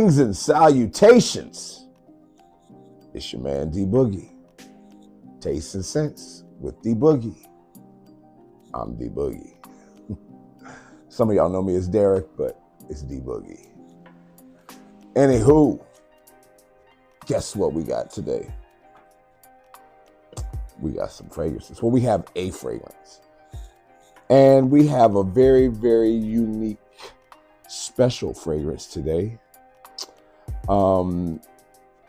Greetings and salutations. It's your man D Boogie. Taste and Sense with D Boogie. I'm D Boogie. Some of y'all know me as Derek, but it's D Boogie. Anywho, guess what we got today? We got some fragrances. Well, we have a fragrance. And we have a very, very unique, special fragrance today.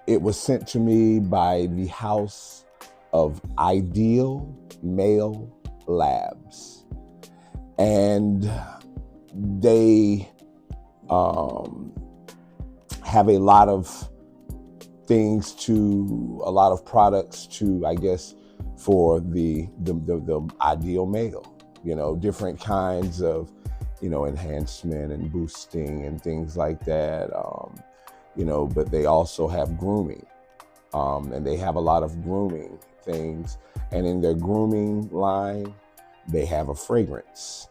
It was sent to me by the House of Ideal Male Labs. And they have a lot of things a lot of products to, I guess, for the ideal male, different kinds of, enhancement and boosting and things like that, but they also have grooming, and they have a lot of grooming things. And in their grooming line, they have a fragrance.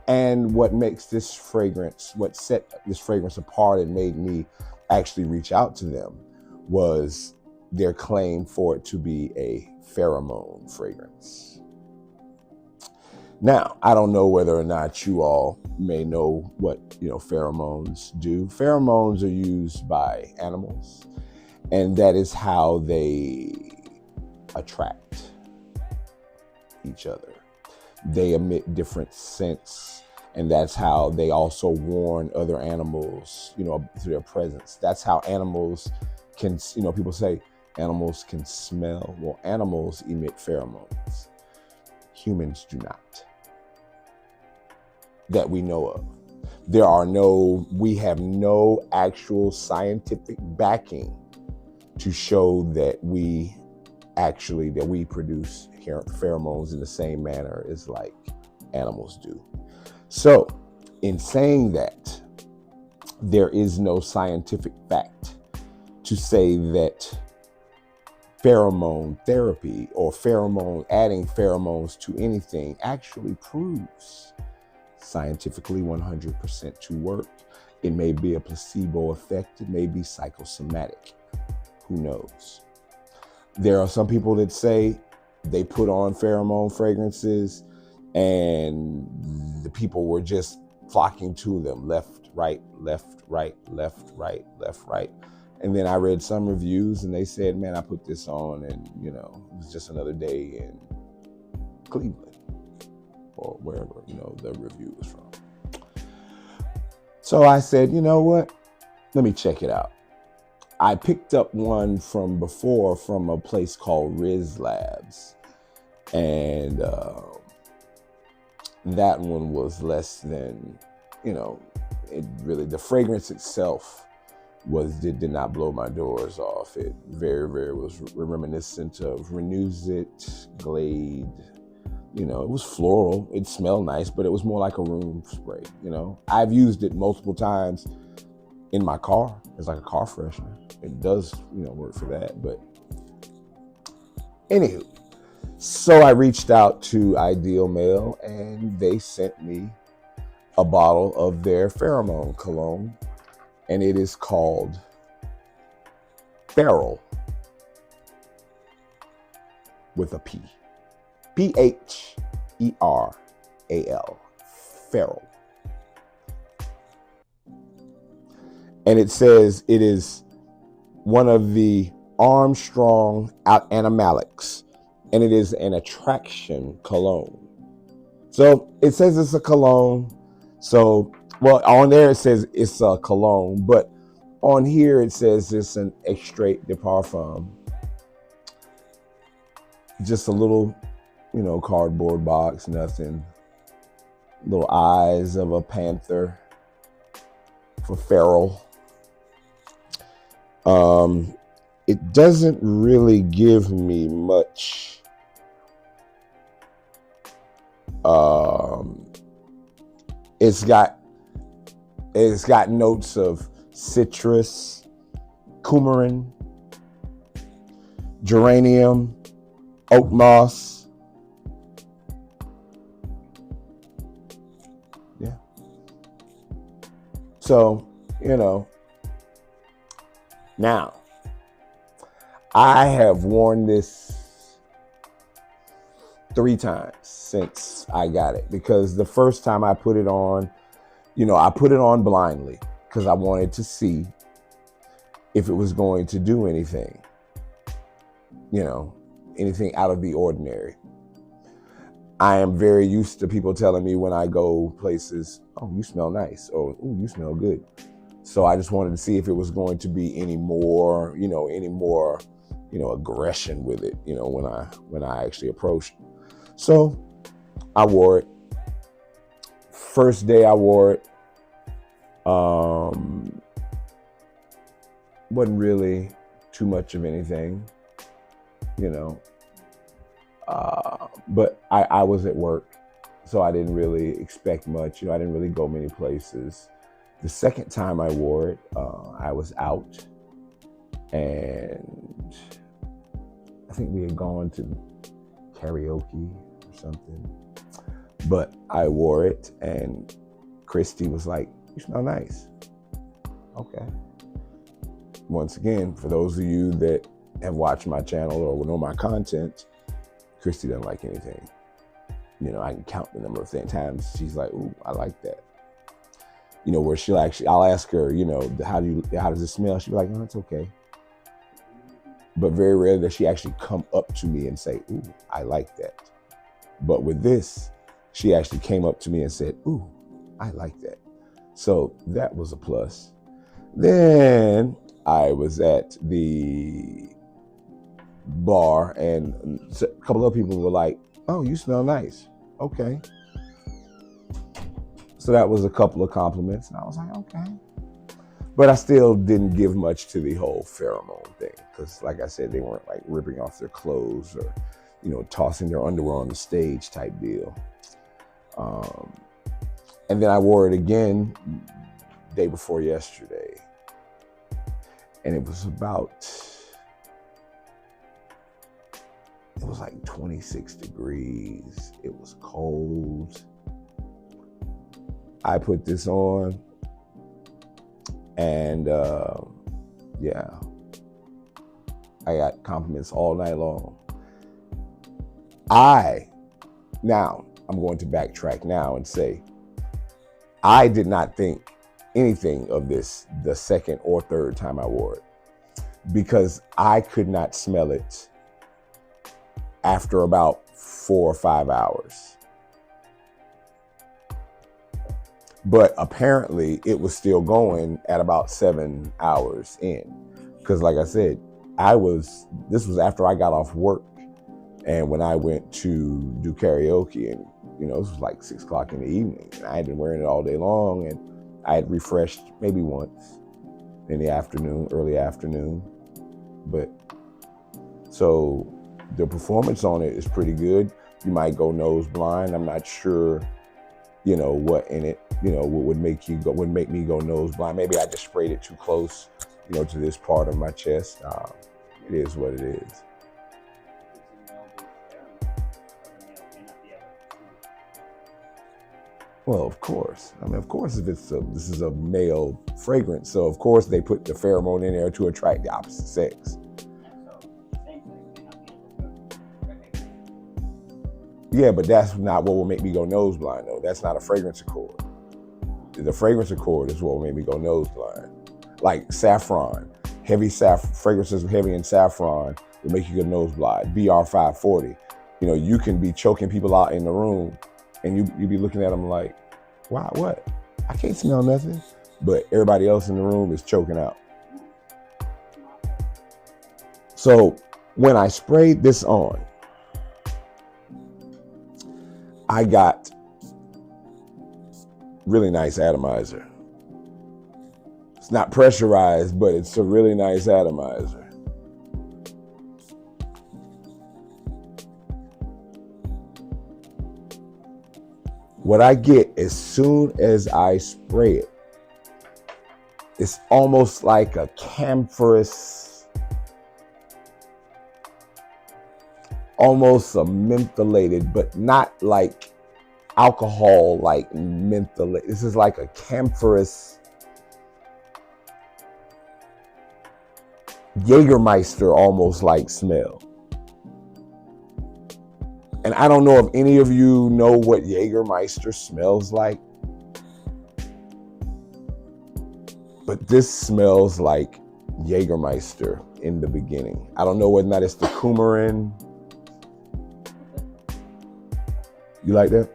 And what makes this fragrance, what set this fragrance apart and made me actually reach out to them was their claim for it to be a pheromone fragrance. Now, I don't know whether or not you all may know what, pheromones do. Pheromones are used by animals, and that is how they attract each other. They emit different scents, and that's how they also warn other animals, through their presence. That's how animals can, people say animals can smell. Well, animals emit pheromones. Humans do not. That we know of. We have no actual scientific backing to show that we produce pheromones in the same manner as like animals do. So in saying that, there is no scientific fact to say that pheromone therapy or adding pheromones to anything actually proves scientifically 100% to work. It may be a placebo effect. It may be psychosomatic. Who knows? There are some people that say they put on pheromone fragrances and the people were just flocking to them, left, right, left, right, left, right, left, right. And then I read some reviews and they said, man, I put this on and, it was just another day in Cleveland or wherever, the review was from. So I said, you know what? Let me check it out. I picked up one from before from a place called Riz Labs. And that one was less than, the fragrance itself did not blow my doors off. It very, very was reminiscent of Renewsit, Glade. It was floral. It smelled nice, but it was more like a room spray. I've used it multiple times in my car. It's like a car freshener. It does, work for that. But anywho, so I reached out to Ideal Male and they sent me a bottle of their pheromone cologne, and it is called PHERAL with a P. PHERAL. PHERAL. And it says it is one of the Armstrong animalics, and it is an attraction cologne. So it says it's a cologne. So, well, on there it says it's a cologne, but on here it says it's an extrait de parfum. Just a little, cardboard box, nothing. Little eyes of a panther for Pheral. It doesn't really give me much it's got notes of citrus, coumarin, geranium, oak moss. Yeah. So, Now, I have worn this 3 times since I got it, because the first time I put it on, I put it on blindly because I wanted to see if it was going to do anything, anything out of the ordinary. I am very used to people telling me when I go places, oh, you smell nice, or oh, you smell good. So I just wanted to see if it was going to be any more aggression with it, when I actually approached. So I wore it. First day I wore it, wasn't really too much of anything, but I was at work, so I didn't really expect much. I didn't really go many places. The second time I wore it, I was out, and I think we had gone to karaoke or something, but I wore it, and Christy was like, you smell nice. Okay. Once again, for those of you that have watched my channel or know my content, Christy doesn't like anything. I can count the number of times she's like, ooh, I like that. Where I'll ask her, how does it smell? She'll be like, no, it's okay. But very rarely does she actually come up to me and say, ooh, I like that. But with this, she actually came up to me and said, ooh, I like that. So that was a plus. Then I was at the bar, and a couple of people were like, oh, you smell nice. Okay. So that was a couple of compliments, and I was like, okay. But I still didn't give much to the whole pheromone thing, because like I said, they weren't like ripping off their clothes or, tossing their underwear on the stage type deal. And then I wore it again day before yesterday, and it was like 26 degrees. It was cold. I put this on, and I got compliments all night long. Now, I'm going to backtrack now and say, I did not think anything of this the second or third time I wore it, because I could not smell it after about 4 or 5 hours. But apparently it was still going at about 7 hours in. Because like I said, this was after I got off work, and when I went to do karaoke, and this was like 6 o'clock in the evening, and I had been wearing it all day long, and I had refreshed maybe once in the afternoon, early afternoon. But so the performance on it is pretty good. You might go nose blind. I'm not sure, what in it, what would make me go nose blind. Maybe I just sprayed it too close, to this part of my chest. It is what it is. Well, of course. Of course, if this is a male fragrance, so of course they put the pheromone in there to attract the opposite sex. Yeah, but that's not what will make me go nose blind, though. That's not a fragrance accord. The fragrance accord is what will make me go nose blind. Like saffron, fragrances heavy in saffron will make you go nose blind. BR 540. You can be choking people out in the room, and you be looking at them like, wow, what? I can't smell nothing. But everybody else in the room is choking out. So when I sprayed this on, I got really nice atomizer. It's not pressurized, but it's a really nice atomizer. What I get as soon as I spray it, it's almost like a camphorous, almost a mentholated, but not like alcohol, like mentholated. This is like a camphorous, Jägermeister almost like smell. And I don't know if any of you know what Jägermeister smells like, but this smells like Jägermeister in the beginning. I don't know whether or not it's the coumarin. You like that?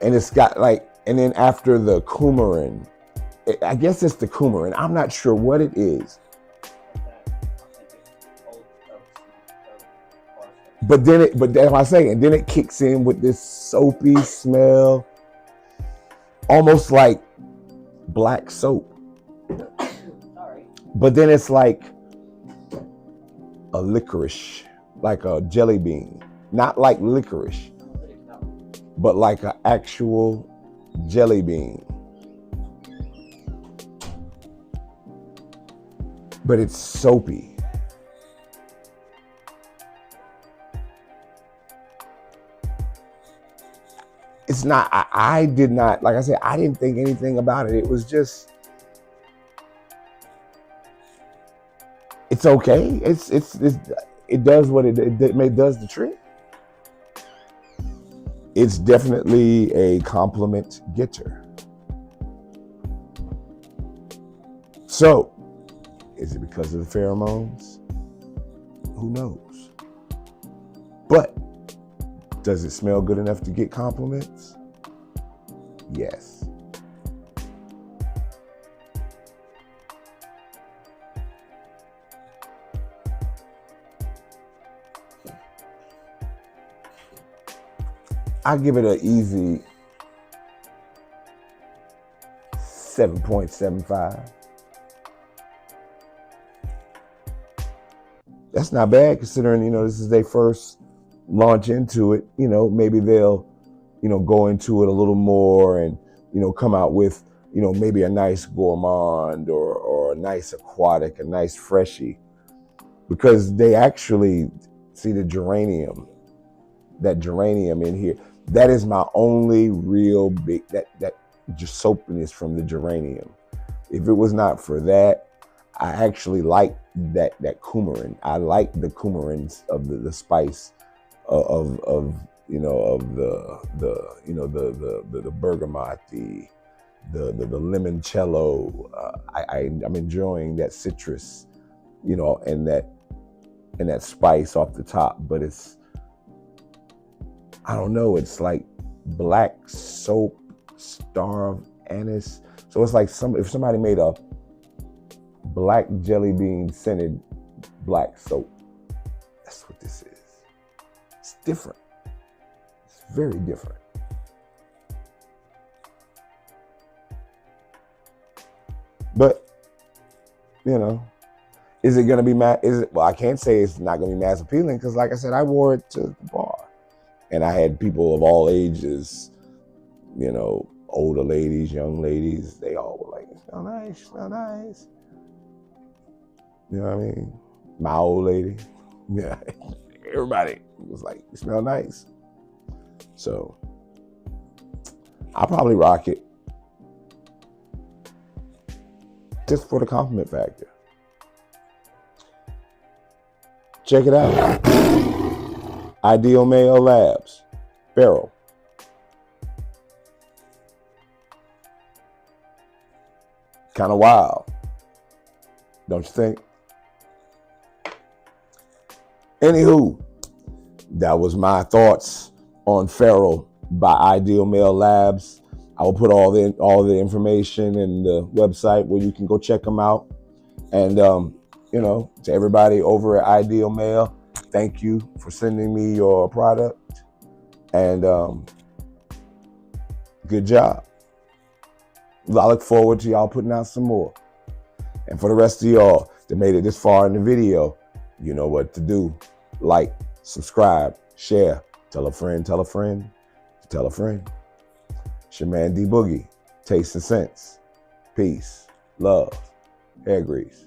And it's got like, and then after the coumarin, I guess it's the coumarin. I'm not sure what it is. But that's what I say, and then it kicks in with this soapy smell, almost like black soap. Sorry. But then it's like a licorice, like a jelly bean. Not like licorice, but like an actual jelly bean. But it's soapy. It's not, I did not, like I said, I didn't think anything about it. It was just, it's okay. It does what it does the trick. It's definitely a compliment getter. So, is it because of the pheromones? Who knows? But does it smell good enough to get compliments? Yes. I give it an easy 7.75. That's not bad considering, this is their first launch into it. Maybe they'll, go into it a little more and, come out with, maybe a nice gourmand or a nice aquatic, a nice freshie, because they actually see the geranium, that geranium in here. That is my only real big, that just soapiness from the geranium. If it was not for that, I actually like that coumarin. I like the coumarins of the spice of the bergamot, the limoncello. I'm enjoying that citrus, and that spice off the top. But it's, I don't know, it's like black soap, star of anise. So it's like if somebody made a black jelly bean scented black soap. That's what this is. It's different. It's very different. But, is it going to be well, I can't say it's not going to be mass appealing because, like I said, I wore it to the bar. And I had people of all ages, older ladies, young ladies, they all were like, smell nice, smell nice. You know what I mean? My old lady. Yeah. Everybody was like, you smell nice. So I'll probably rock it. Just for the compliment factor. Check it out. Ideal Male Labs. PHERAL. Kind of wild. Don't you think? Anywho, that was my thoughts on PHERAL by Ideal Male Labs. I will put all the information in the website where you can go check them out. And to everybody over at Ideal Male, thank you for sending me your product. And good job. I look forward to y'all putting out some more. And for the rest of y'all that made it this far in the video, you know what to do. Like, subscribe, share, tell a friend, tell a friend, tell a friend. It's your man D Boogie, Taste and Sense. Peace, love, hair grease.